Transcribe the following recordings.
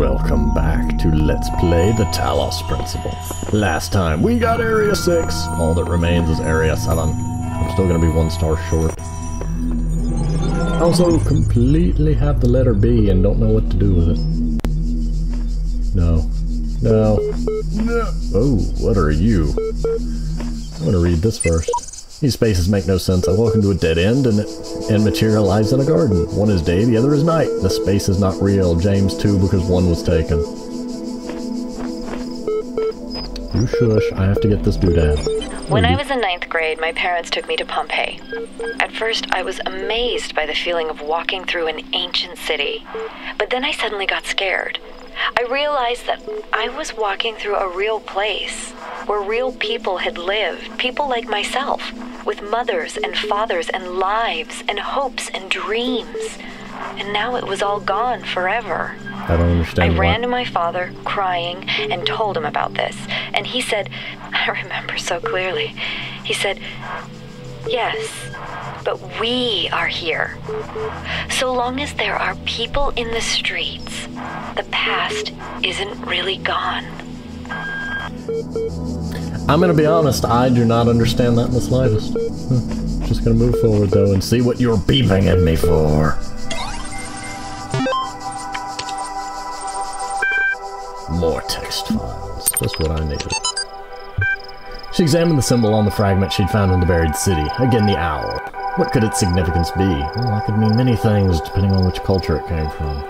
Welcome back to Let's Play the Talos Principle. Last time we got Area 6. All that remains is Area 7. I'm still gonna be 1 star short. Also, completely have the letter B and don't know what to do with it. No. No. No. Oh, what are you? I'm gonna read this first. These spaces make no sense. I walk into a dead end and materialize in a garden. One is day, the other is night. The space is not real. James 2 because 1 was taken. You shush. I have to get this dude out. When I was in 9th grade, my parents took me to Pompeii. At first, I was amazed by the feeling of walking through an ancient city. But then I suddenly got scared. I realized that I was walking through a real place, where real people had lived, people like myself, with mothers and fathers and lives and hopes and dreams. And now it was all gone forever. I don't understand. I ran to my father, crying, and told him about this. And he said, I remember so clearly, he said, yes, but we are here. So long as there are people in the streets, the past isn't really gone. I'm gonna be honest, I do not understand that in the slightest. Just gonna move forward though and see what you're beeping at me for. More text files, just what I needed. She examined the symbol on the fragment she'd found in the buried city. Again, the owl. What could its significance be? Well, that could mean many things, depending on which culture it came from.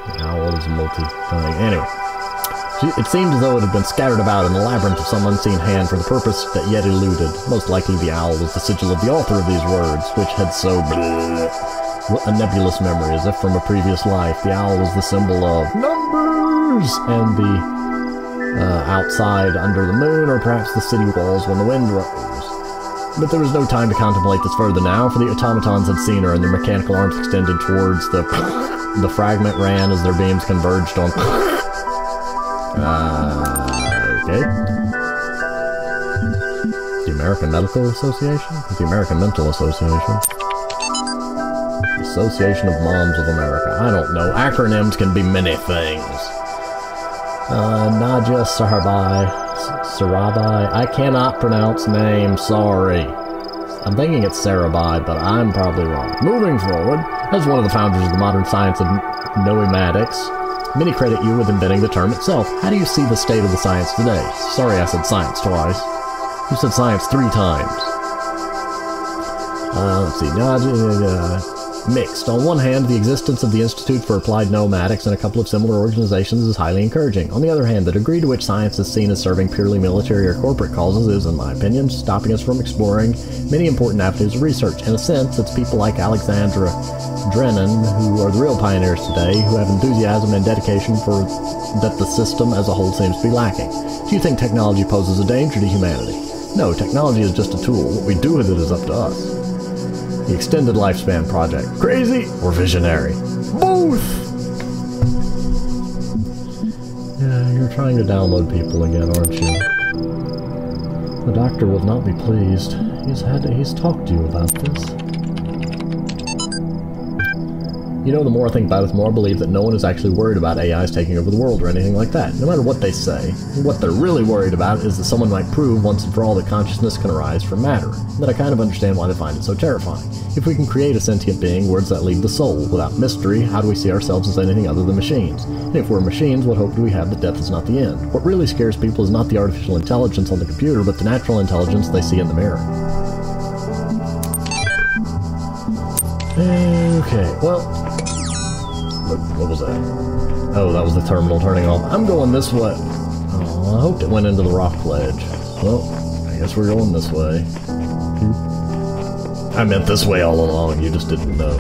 The owl is multi-thing. Anyway, it seemed as though it had been scattered about in the labyrinth of some unseen hand for the purpose that yet eluded. Most likely the owl was the sigil of the author of these words, which had so a nebulous memory, as if from a previous life. The owl was the symbol of numbers, and the outside under the moon, or perhaps the city walls when the wind rose. But there was no time to contemplate this further now, for the automatons had seen her, and their mechanical arms extended towards the fragment ran as their beams converged on... okay. The American Medical Association? The American Mental Association? Association of Moms of America. I don't know. Acronyms can be many things. Nadia Sarabai. I cannot pronounce names, sorry. I'm thinking it's Sarabai, but I'm probably wrong. Moving forward, as one of the founders of the modern science of noematics, many credit you with inventing the term itself. How do you see the state of the science today? Sorry I said science twice. You said science 3 times. Let's see. Mixed. On one hand, the existence of the Institute for Applied Noematics and a couple of similar organizations is highly encouraging. On the other hand, the degree to which science is seen as serving purely military or corporate causes is, in my opinion, stopping us from exploring many important avenues of research. In a sense, it's people like Alexandra Drennan who are the real pioneers today, who have enthusiasm and dedication for that the system as a whole seems to be lacking. Do you think technology poses a danger to humanity? No, technology is just a tool. What we do with it is up to us. The Extended Lifespan Project. Crazy or visionary? Both! Yeah, you're trying to download people again, aren't you? The doctor would not be pleased. He's talked to you about this. You know, the more I think about it, the more I believe that no one is actually worried about AIs taking over the world or anything like that. No matter what they say, what they're really worried about is that someone might prove once and for all that consciousness can arise from matter. That I kind of understand why they find it so terrifying. If we can create a sentient being, where does that leave the soul? Without mystery, how do we see ourselves as anything other than machines? And if we're machines, what hope do we have that death is not the end? What really scares people is not the artificial intelligence on the computer, but the natural intelligence they see in the mirror. Okay, well... What was that? Oh, that was the terminal turning off. I'm going this way. Oh, I hoped it went into the rock ledge. Well, I guess we're going this way. I meant this way all along, you just didn't know.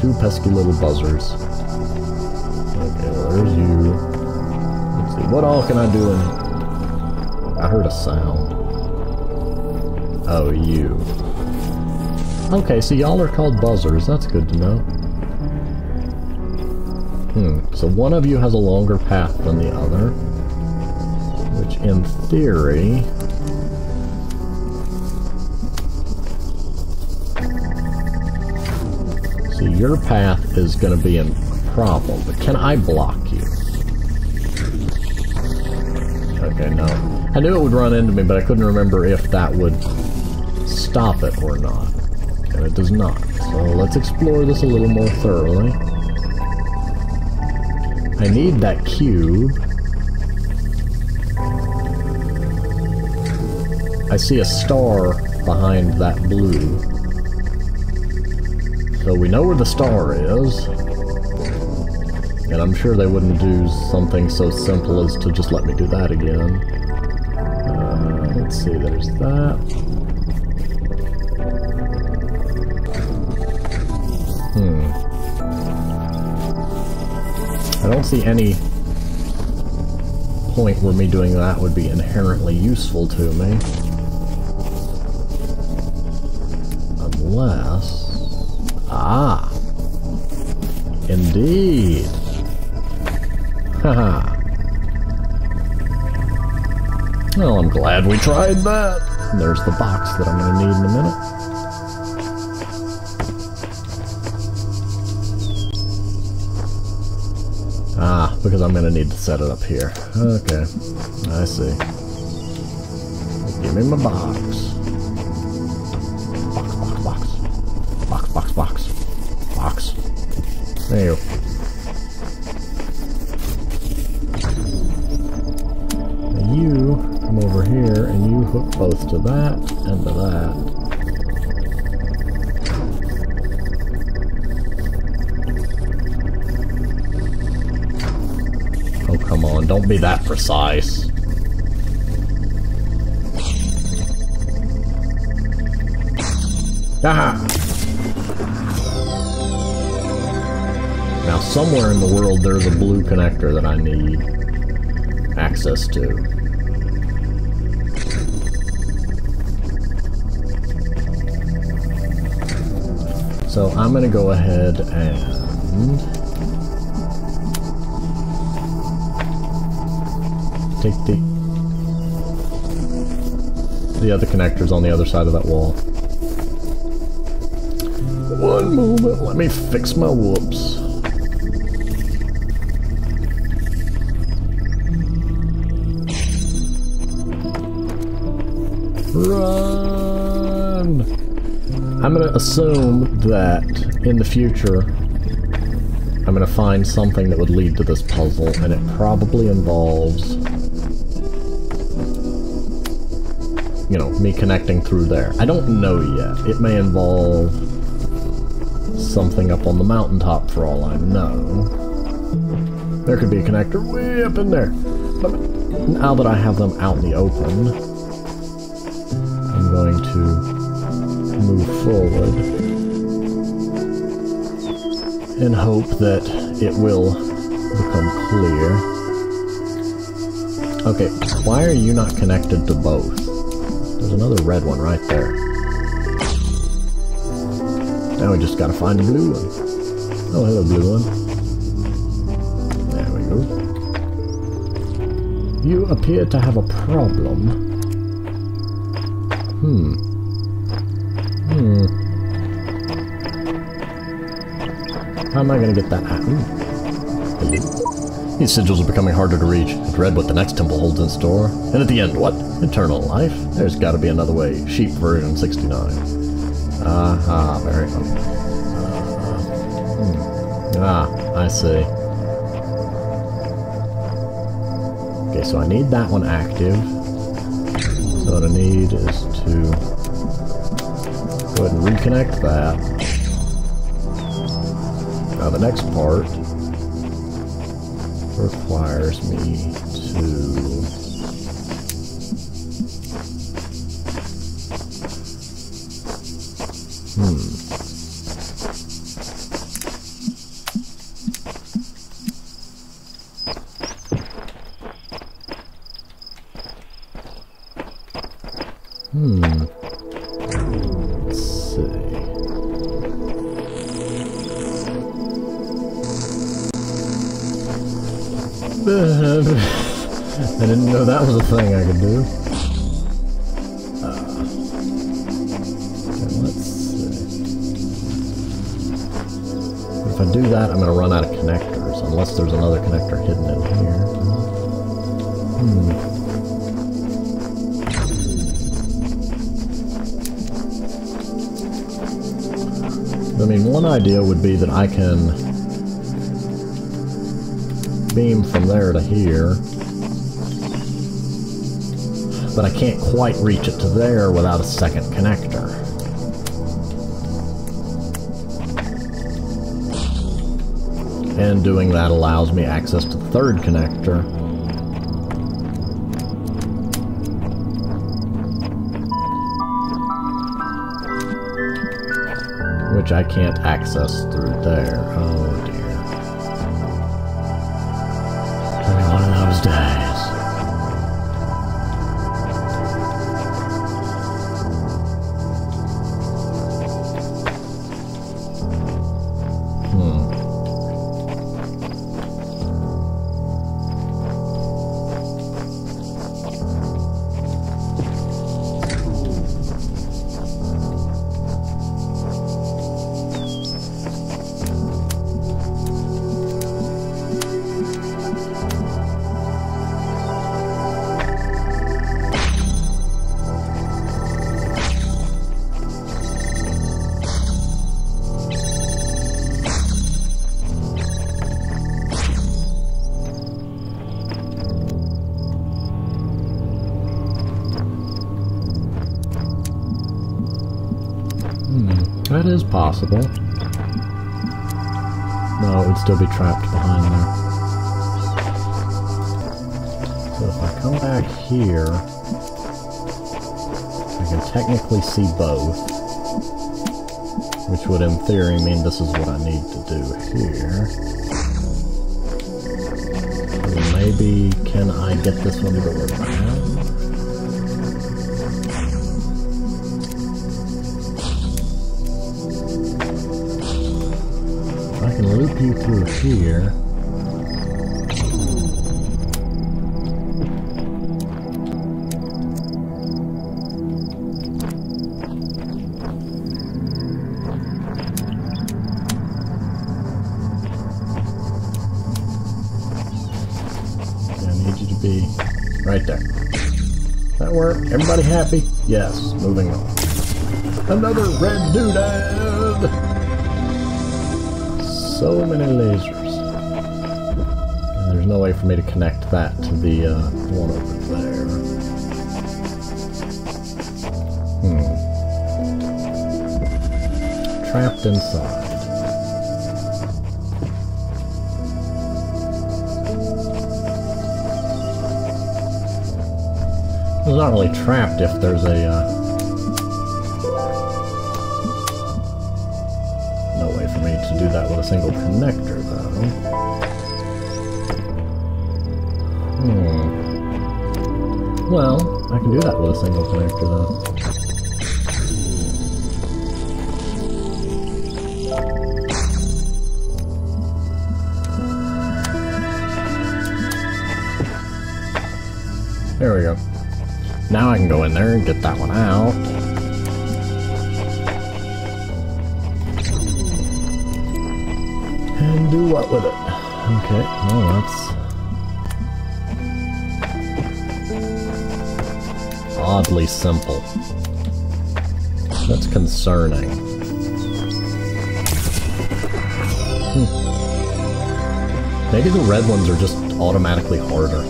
2 pesky little buzzers. Okay, well, there's you. Let's see, what all can I do in... I heard a sound. Oh, you. Okay, so y'all are called buzzers. That's good to know. So one of you has a longer path than the other, which in theory... So your path is going to be a problem, but can I block you? Okay, no. I knew it would run into me, but I couldn't remember if that would stop it or not. And it does not. So let's explore this a little more thoroughly. I need that cube. I see a star behind that blue. So we know where the star is. And I'm sure they wouldn't do something so simple as to just let me do that again. Let's see, there's that. I don't see any point where me doing that would be inherently useful to me. Unless... Ah! Indeed! Haha. Well, I'm glad we tried that. There's the box that I'm going to need in a minute. Ah, because I'm going to need to set it up here. Okay, I see. Give me my box. Box. Box. There you go. You come over here and you hook both to that and to that. Oh, come on, don't be that precise. Aha! Now, somewhere in the world there's a blue connector that I need access to. So I'm going to go ahead and take the other connectors on the other side of that wall. One moment, let me fix my whoops. Run! I'm going to assume that in the future I'm going to find something that would lead to this puzzle, and it probably involves, you know, me connecting through there. I don't know yet. It may involve something up on the mountaintop for all I know. There could be a connector way up in there. But now that I have them out in the open, I'm going to move forward and hope that it will become clear. Okay, why are you not connected to both? There's another red one right there. Now we just gotta find the blue one. Oh, hello, blue one. There we go. You appear to have a problem. How am I gonna get that out? These sigils are becoming harder to reach. I dread what the next temple holds in store. And at the end, what? Eternal life? There's gotta be another way. Sheep version 69. Aha, very funny. I see. Okay, so I need that one active. So what I need is to go ahead and reconnect that. Now the next part requires me to let's see. I didn't know that was a thing I could do. Okay, let's see. If I do that, I'm going to run out of connectors, unless there's another connector hidden in here. idea would be that I can beam from there to here, but I can't quite reach it to there without a second connector. And doing that allows me access to the third connector. Which I can't access through there. Oh dear. It's been one of those days. That is possible. No, it would still be trapped behind there. So if I come back here, I can technically see both. Which would in theory mean this is what I need to do here. So maybe, can I get this one to go around? I can loop you through here. Okay, I need you to be right there. That work? Everybody happy? Yes, moving on. Another red doodad! So many lasers. And there's no way for me to connect that to the one over there. Trapped inside. It's not really trapped if there's a to do that with a single connector, though. Well, I can do that with a single connector, though. There we go. Now I can go in there and get that one out. And do what with it? Okay, well that's oddly simple. That's concerning. Maybe the red ones are just automatically harder.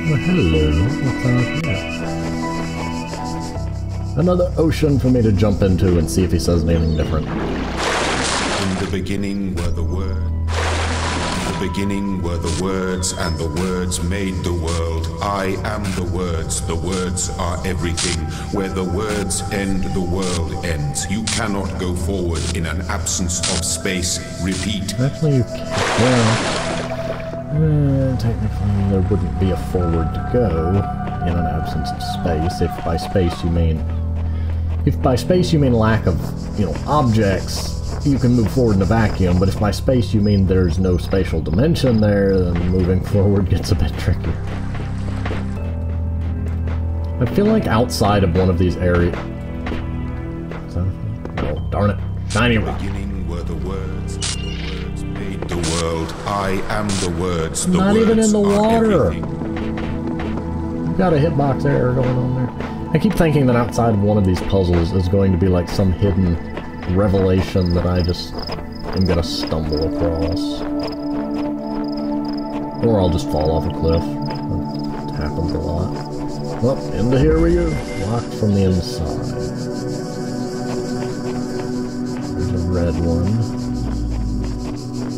Well, hello, what's out here? Another ocean for me to jump into and see if he says anything different. In the beginning were the words. The beginning were the words, and the words made the world. I am the words are everything. Where the words end, the world ends. You cannot go forward in an absence of space. Repeat. Actually, you can. Technically, there wouldn't be a forward to go in an absence of space. If by space you mean lack of, objects, you can move forward in a vacuum, but if by space you mean there's no spatial dimension there, then moving forward gets a bit trickier. I feel like outside of one of these areas... Oh, darn it. Shiny rock. Beginning were the words made the world. I am the words, Not even in the water. You've got a hitbox error going on there. I keep thinking that outside of one of these puzzles is going to be like some hidden revelation that I just am gonna stumble across. Or I'll just fall off a cliff. It happens a lot. Well, into here we go. Locked from the inside. There's a red one.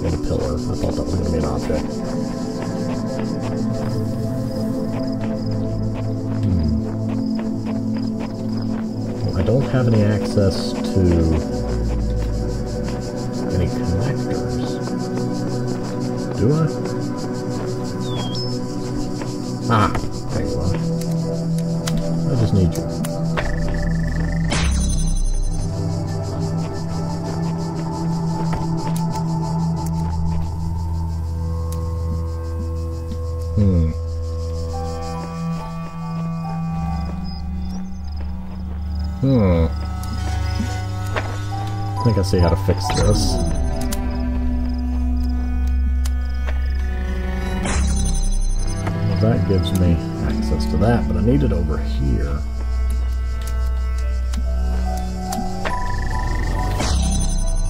And a pillar. I thought that was going to be an object. Well, I don't have any access to any connectors. Do I? Ah, there you are. I just need you. I think I see how to fix this. That gives me access to that, but I need it over here.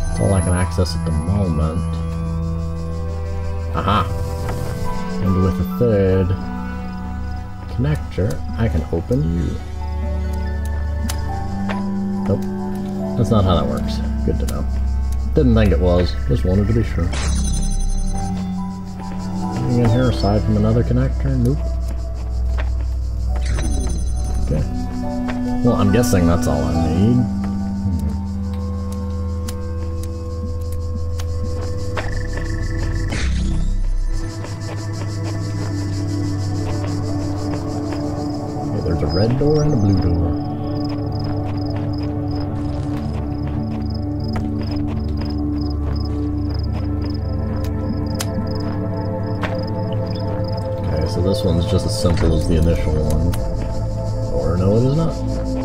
That's all I can access at the moment. Aha! And with a third connector, I can open you. Nope. That's not how that works. Good to know. Didn't think it was. Just wanted to be sure. Anything in here aside from another connector? Nope. Okay. Well, I'm guessing that's all I need. Okay, there's a red door and a blue door. So this one's just as simple as the initial one. Or no, it is not.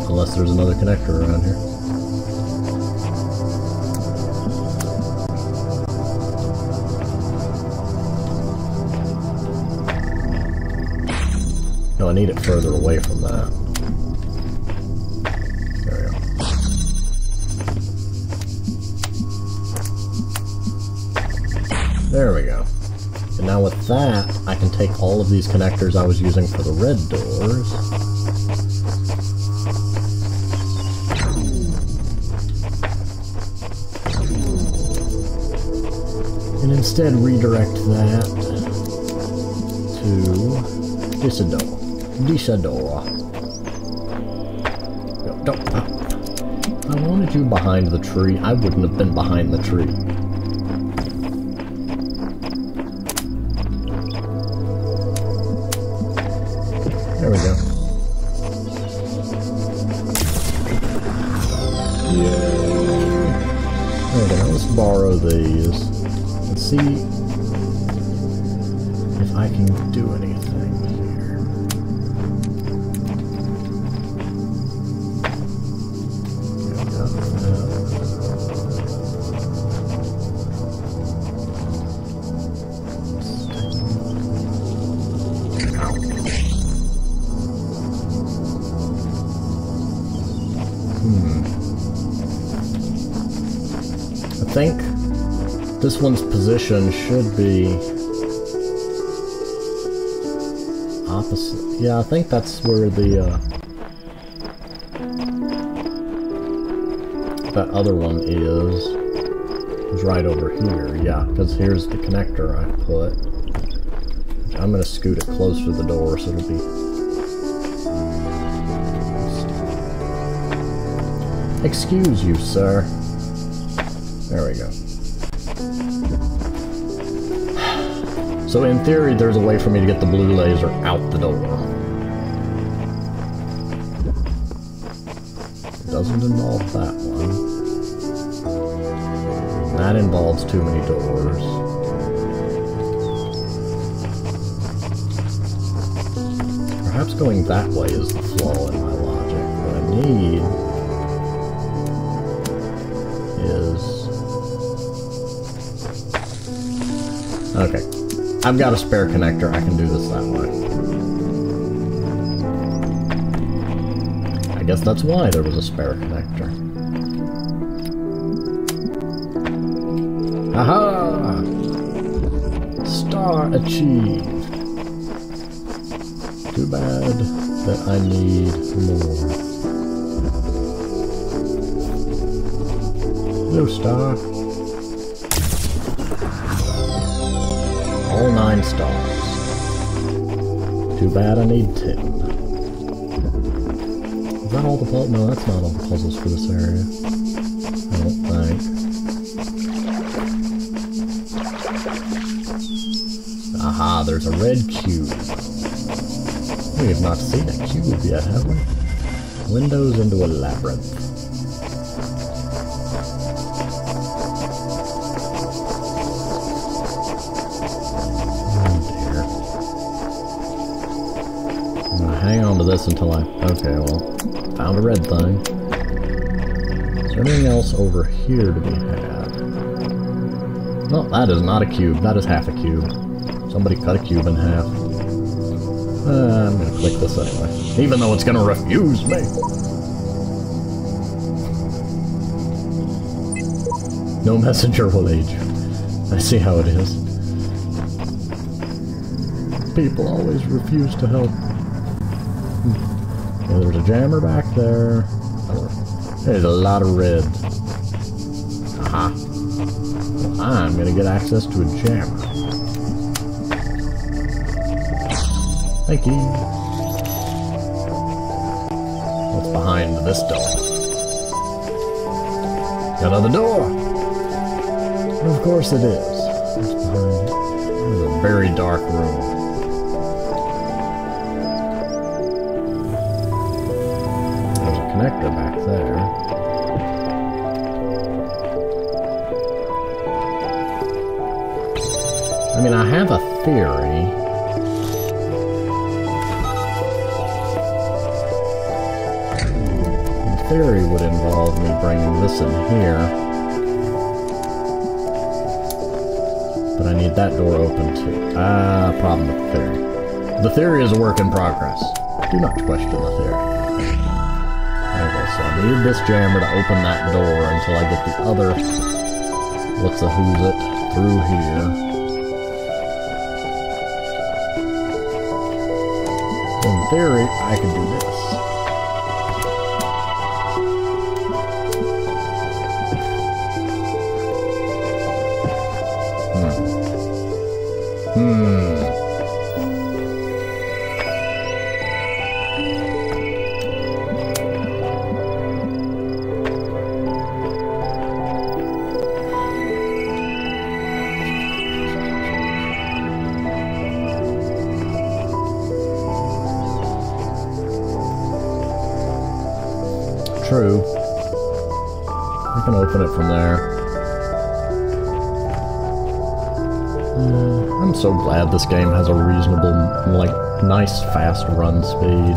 Unless there's another connector around here. No, I need it further away from that. There we go. There we go. And now with that, I can take all of these connectors I was using for the red doors. And instead redirect that to this door. This door. No, don't. I wanted you behind the tree. I wouldn't have been behind the tree. There we go. Yay! Okay, now let's borrow these and see if I can do anything here. I think this one's position should be opposite. Yeah, I think that's where the that other one is. It's right over here. Yeah, because here's the connector I put. I'm gonna scoot it closer to the door so it'll be. Excuse you, sir. There we go. So in theory, there's a way for me to get the blue laser out the door. It doesn't involve that one. That involves too many doors. Perhaps going that way is the flaw in my logic. What I need is... Okay. I've got a spare connector. I can do this that way. I guess that's why there was a spare connector. Aha! Star achieved. Too bad that I need more. Hello, star. All 9 stars. Too bad I need 10. Is that all the puzzles? No, that's not all the puzzles for this area. I don't think. Aha, there's a red cube. We have not seen a cube yet, have we? Windows into a labyrinth. Hang on to this until I... Okay, well, found a red thing. Is there anything else over here to be had? No, that is not a cube. That is half a cube. Somebody cut a cube in half. I'm gonna click this anyway. Even though it's gonna refuse me! No messenger will aid you. I see how it is. People always refuse to help. Yeah, there's a jammer back there. There's a lot of red. Aha. Well, I'm gonna get access to a jammer. Thank you. What's behind this door? Another door! Of course it is. What's behind it? It's a very dark room. Connector back there. I mean, I have a theory. The theory would involve me bringing this in here. But I need that door open too. Problem with the theory. The theory is a work in progress. Do not question the theory. Okay, so I need this jammer to open that door until I get the other what's-a-who's-it through here. In theory, I can do this. True. I can open it from there. I'm so glad this game has a reasonable, like, nice fast run speed.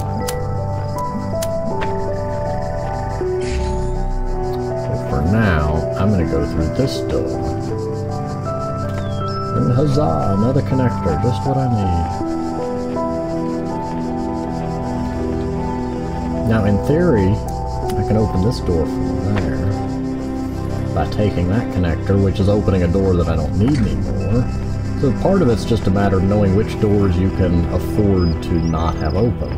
So for now, I'm gonna go through this door. And huzzah, another connector, just what I need. Now in theory, I can open this door from there by taking that connector, which is opening a door that I don't need anymore. So part of it's just a matter of knowing which doors you can afford to not have open.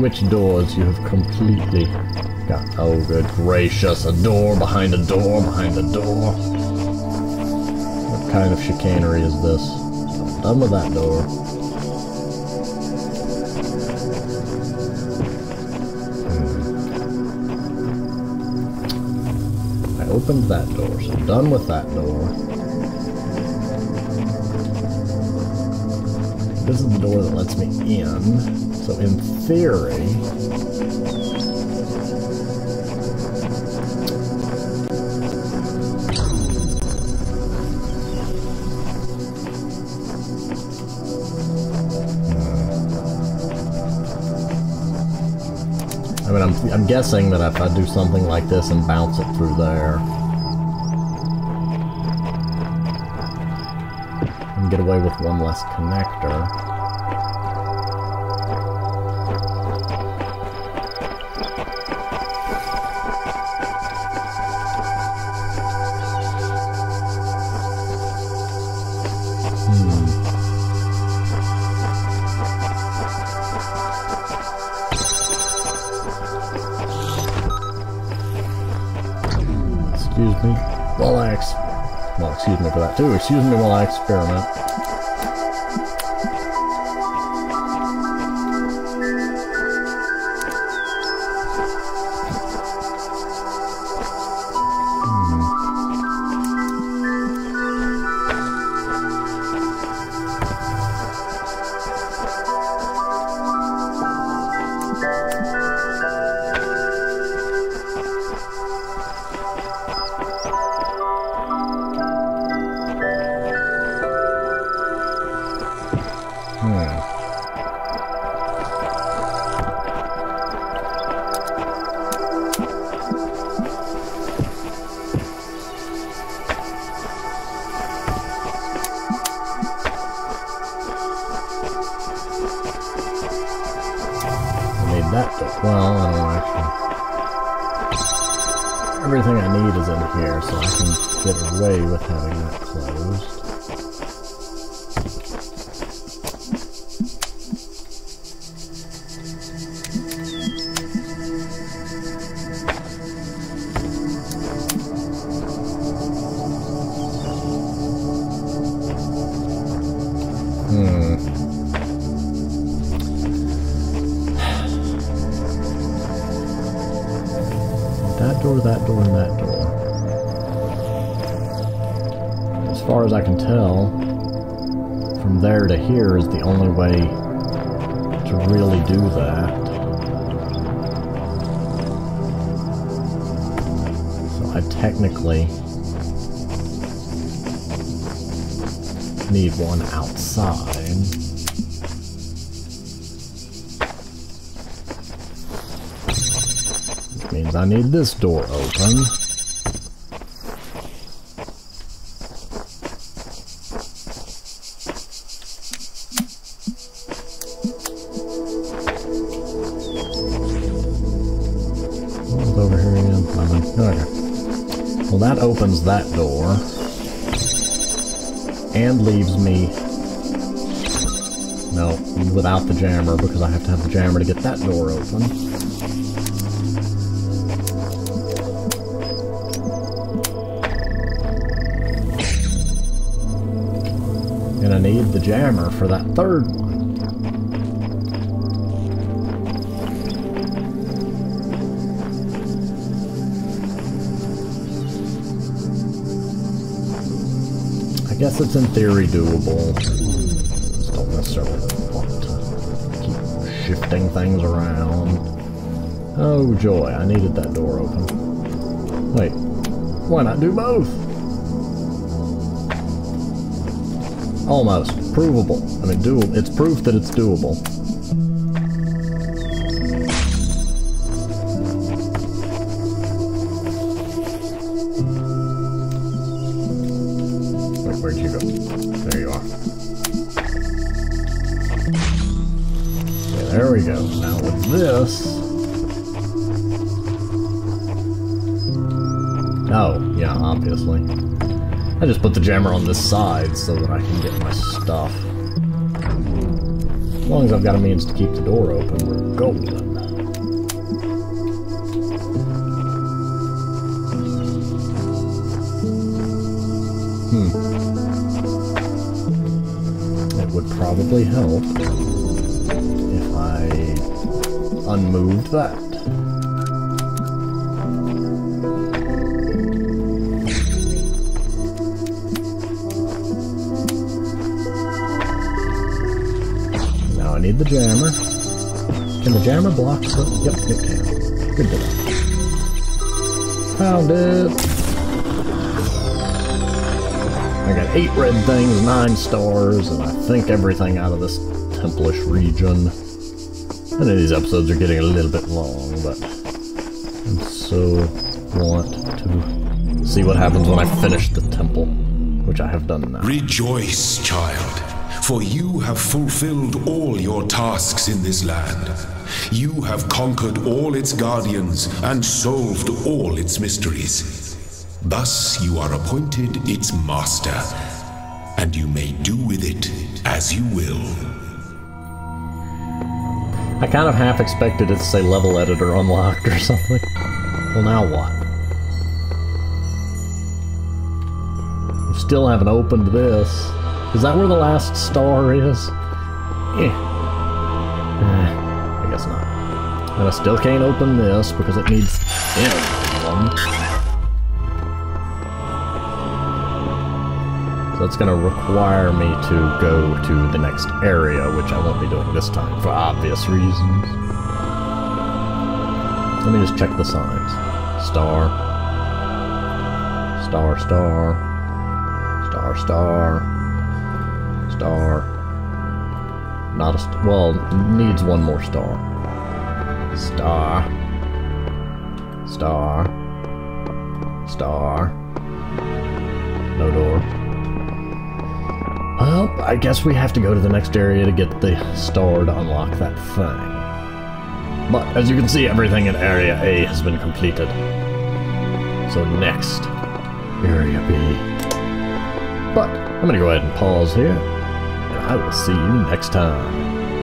Which doors you have completely got. Oh, good gracious, a door behind a door behind a door. What kind of chicanery is this? Done with that door. I opened that door, so done with that door. This is the door that lets me in, so in theory... I mean, I'm guessing that if I do something like this and bounce it through there, can get away with one less connector. Excuse me while I well, excuse me for that too. Excuse me while I experiment. Well, I don't actually. Everything I need is in here, so I can get away with having that closed. That door, and that door. As far as I can tell, from there to here is the only way to really do that. So I technically need one outside. Means I need this door open. What's over here again? Nothing. Okay. Well, that opens that door and leaves me without the jammer, because I have to have the jammer to get that door open. And I need the jammer for that third one. I guess it's in theory doable. Just don't necessarily want to keep shifting things around. Oh joy, I needed that door open. Wait, why not do both? Almost. Provable. I mean, doable. It's proof that it's doable. Wait, where'd you go? There you are. Okay, there we go. Now with this... Oh, yeah, obviously. I just put the jammer on this side so that I can get my stuff. As long as I've got a means to keep the door open, we're golden. It would probably help if I unmoved that. I need the jammer. Can the jammer block the... Yep, it can. Good to know. Found it! I got 8 red things, 9 stars, and I think everything out of this temple-ish region. I know these episodes are getting a little bit long, but I so want to see what happens when I finish the temple, which I have done now. Rejoice, child, for you have fulfilled all your tasks in this land. You have conquered all its guardians and solved all its mysteries. Thus you are appointed its master, and you may do with it as you will. I kind of half expected it to say level editor unlocked or something. Well, now what? We still haven't opened this. Is that where the last star is? I guess not. And I still can't open this because it needs one. So it's gonna require me to go to the next area, which I won't be doing this time for obvious reasons. Let me just check the signs. Star. Star, star. Star, star. Star. Not a well, needs one more star. Star. Star. Star. No door. Well, I guess we have to go to the next area to get the star to unlock that thing. But, as you can see, everything in Area A has been completed. So next, Area B. But, I'm gonna go ahead and pause here, and I will see you next time.